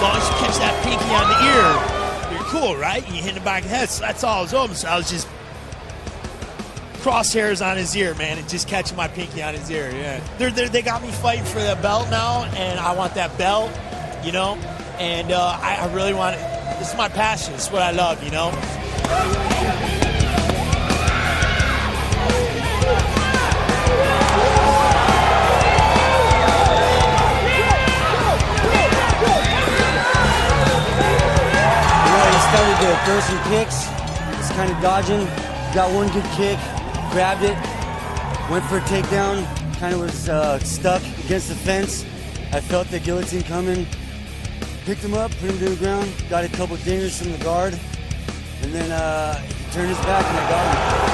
long as you catch that pinky on the ear, you're cool, right? You hit the back of the head. So that's all I was open. So I was just crosshairs on his ear, man, and just catching my pinky on his ear. Yeah, they got me fighting for the belt now, and I want that belt, you know. And I really want it. This is my passion. It's what I love, you know. Started to throw some kicks, just kind of dodging, got one good kick, grabbed it, went for a takedown, kind of was stuck against the fence. I felt the guillotine coming, picked him up, put him to the ground, got a couple dingers from the guard, and then he turned his back and I got him.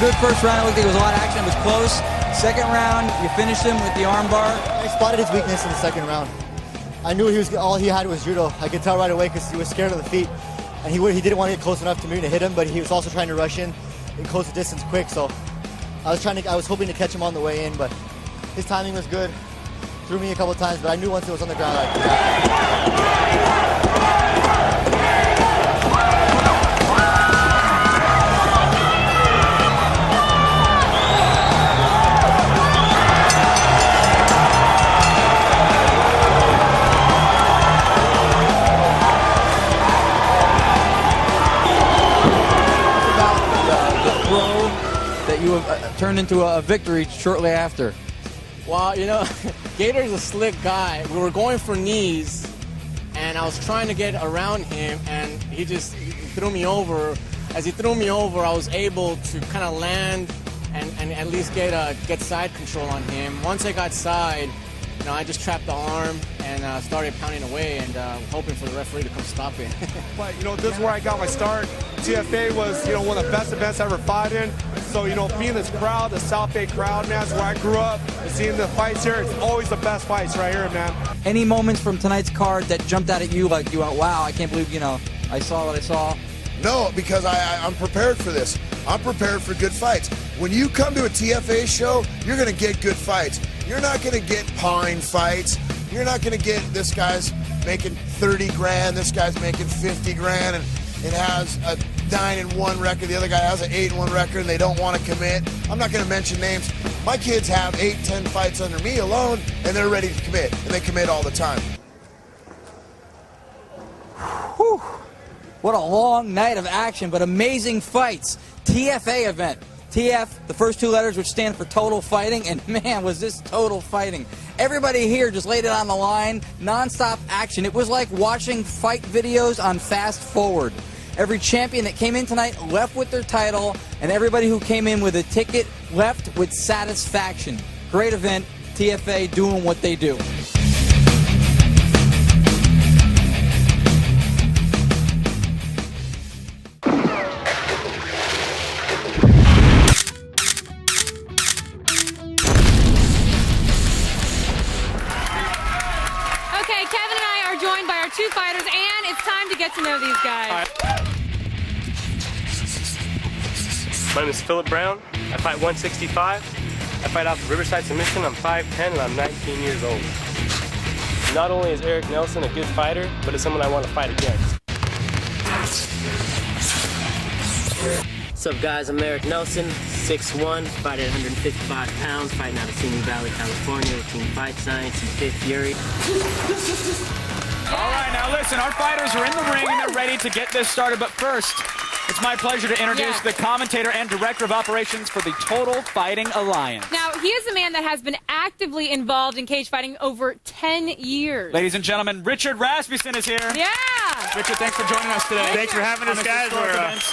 Good first round. It looked like it was a lot of action. It was close. Second round, you finished him with the armbar. I spotted his weakness in the second round. I knew all he had was judo. I could tell right away because he was scared of the feet. And he didn't want to get close enough to me to hit him, but he was also trying to rush in and close the distance quick. So I was hoping to catch him on the way in, but his timing was good. Threw me a couple times, but I knew once it was on the ground, I could catch him. You turned into a victory shortly after. Well, you know, Gator's a slick guy. We were going for knees, and I was trying to get around him, and he just threw me over. As he threw me over, I was able to kind of land and at least get side control on him. Once I got side, you know, I just trapped the arm and started pounding away and hoping for the referee to come stop it. But, you know, this is where I got my start. TFA was, you know, one of the best events I ever fought in. So, you know, being this crowd, the South Bay crowd, man, that's where I grew up. And seeing the fights here, it's always the best fights right here, man. Any moments from tonight's card that jumped out at you like you went, wow, I can't believe, you know, I saw what I saw? No, because I'm prepared for this. I'm prepared for good fights. When you come to a TFA show, you're going to get good fights. You're not going to get pawing fights. You're not going to get this guy's making 30 grand, this guy's making 50 grand, and it has a 9-1 record, the other guy has an 8-1 record, and they don't want to commit. I'm not going to mention names. My kids have 8-10 fights under me alone, and they're ready to commit, and they commit all the time. Whew. What a long night of action, but amazing fights. TFA event. TF, the first two letters which stand for total fighting, and man, was this total fighting. Everybody here just laid it on the line, non-stop action. It was like watching fight videos on fast forward. Every champion that came in tonight left with their title, and everybody who came in with a ticket left with satisfaction. Great event, TFA doing what they do. Two fighters, and it's time to get to know these guys. My name is Philip Brown. I fight 165. I fight off of Riverside Submission. I'm 5'10", and I'm 19 years old. Not only is Eric Nelson a good fighter, but it's someone I want to fight against. What's up, guys? I'm Eric Nelson, 6'1", fighting at 155 pounds, fighting out of Simi Valley, California with Team Fight Science and Fifth Fury. All right, now listen, our fighters are in the ring and they're ready to get this started, but first, it's my pleasure to introduce the commentator and director of operations for the Total Fighting Alliance. Now, he is a man that has been actively involved in cage fighting over 10 years. Ladies and gentlemen, Richard Rasmussen is here. Yeah! Richard, thanks for joining us today. Thanks for having us, guys.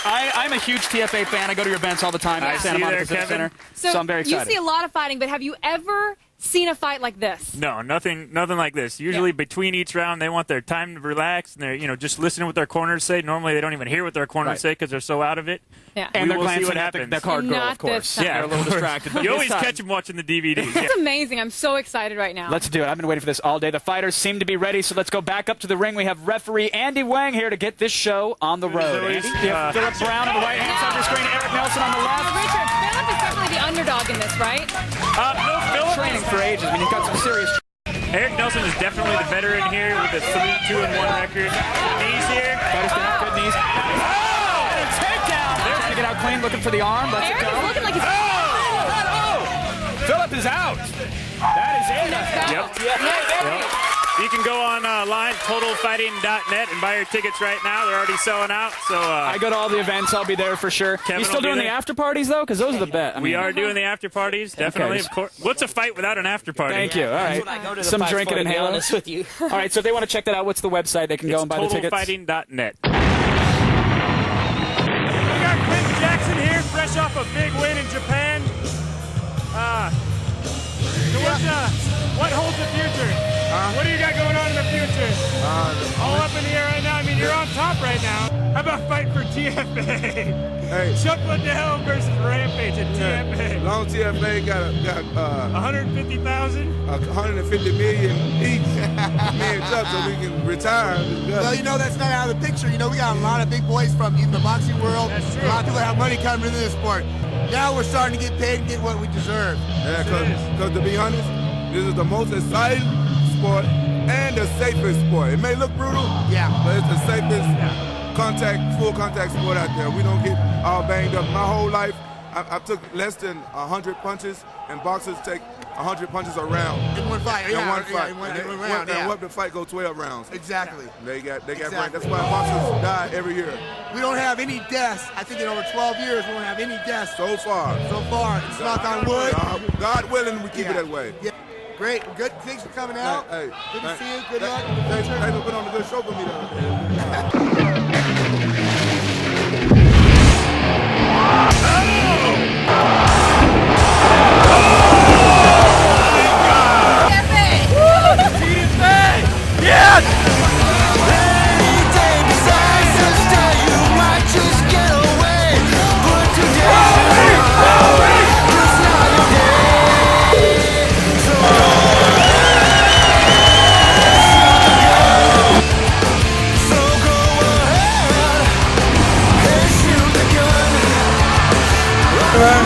I'm a huge TFA fan. I go to your events all the time at Santa Monica Civic Center, so I'm very excited. You see a lot of fighting, but have you ever seen a fight like this. No, nothing like this. Usually between each round, they want their time to relax, and they're just listening to what their corners say. Normally, they don't even hear what their corners say because they're so out of it. Yeah. And they're will see glancing what at happens. the card girl, Not of course. this time. They're a little distracted. But You this always time- catch them watching the DVDs. It's amazing. I'm so excited right now. Let's do it. I've been waiting for this all day. The fighters seem to be ready, so let's go back up to the ring. We have referee Andy Wang here to get this show on the road. always, Andy, Philip Brown on the right hand side of the screen, Eric Nelson on the left. Richard, Philip is definitely the underdog in this, right? No, Philip. Training for ages. I mean, he's got some serious. Eric Nelson is definitely the veteran here with a 3-2-1 record. Knees here. Fighters can have good knees. Oh! And a takedown. They're trying to get out clean, looking for the arm. Let's Eric go. is looking like he's... Philip is out. That is it. Yep. You can go online, totalfighting.net, and buy your tickets right now. They're already selling out. So I go to all the events. I'll be there for sure. Kevin You still will be doing the there. after parties, though? Because those are the best. we are doing the after parties, definitely. Okay. Of course. What's a fight without an after party? Thank you. All right. I go to the Some fights drinking for, and to be Halo. honest with you. All right, so if they want to check that out, what's the website they can go and buy the tickets? Totalfighting.net. We got Quentin Jackson here, fresh off a big win in Japan. What holds the future? What do you got going on in the future? All up in the air right now. I mean, you're on top right now. How about fight for TFA? Hey. Chuck Liddell versus Rampage at TFA. Long TFA got 150,000. 150 million each. Me and Chuck, so we can retire. Well, that's not out of the picture. We got a lot of big boys from even the boxing world. That's true. A lot of people have money coming into this sport. Now we're starting to get paid and get what we deserve. Yeah, because to be honest, this is the most exciting sport and the safest sport. It may look brutal, but it's the safest full contact sport out there. We don't get all banged up. My whole life, I took less than 100 punches, and boxers take 100 punches a round. In one fight, In one fight. in one And round, and what the fight go 12 rounds. Exactly. They got Exactly. brain. That's why boxers die every year. We don't have any deaths. I think in over 12 years, we don't have any deaths So far. so far. It's knock on wood. God willing, we keep it that way. Yeah. Great. Good. Thanks for coming out. Hey, Good to see you. Good luck. Thanks for putting on a good show for me.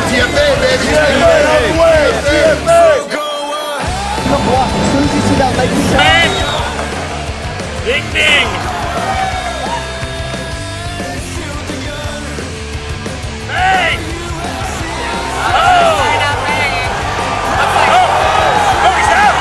TFA, baby. TFA. As soon as you see that leg shot, Ding, ding. Hey! Oh! Oh, he's out!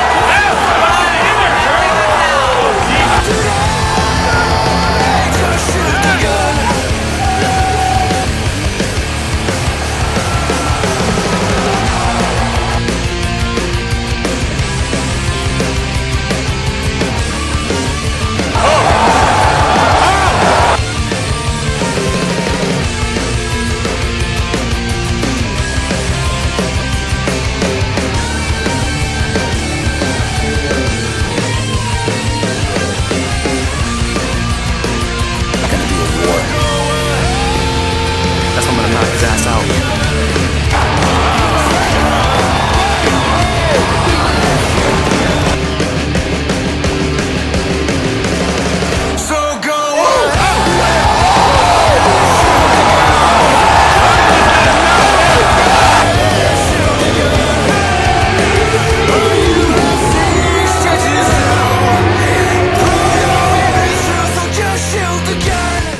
That's when I'm gonna knock his ass out.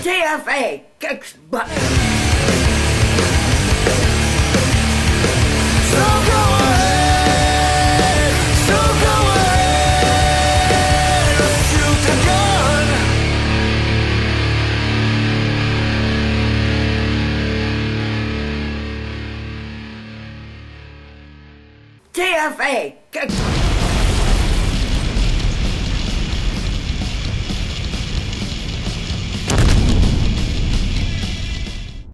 TFA kicks butt. TFA kicks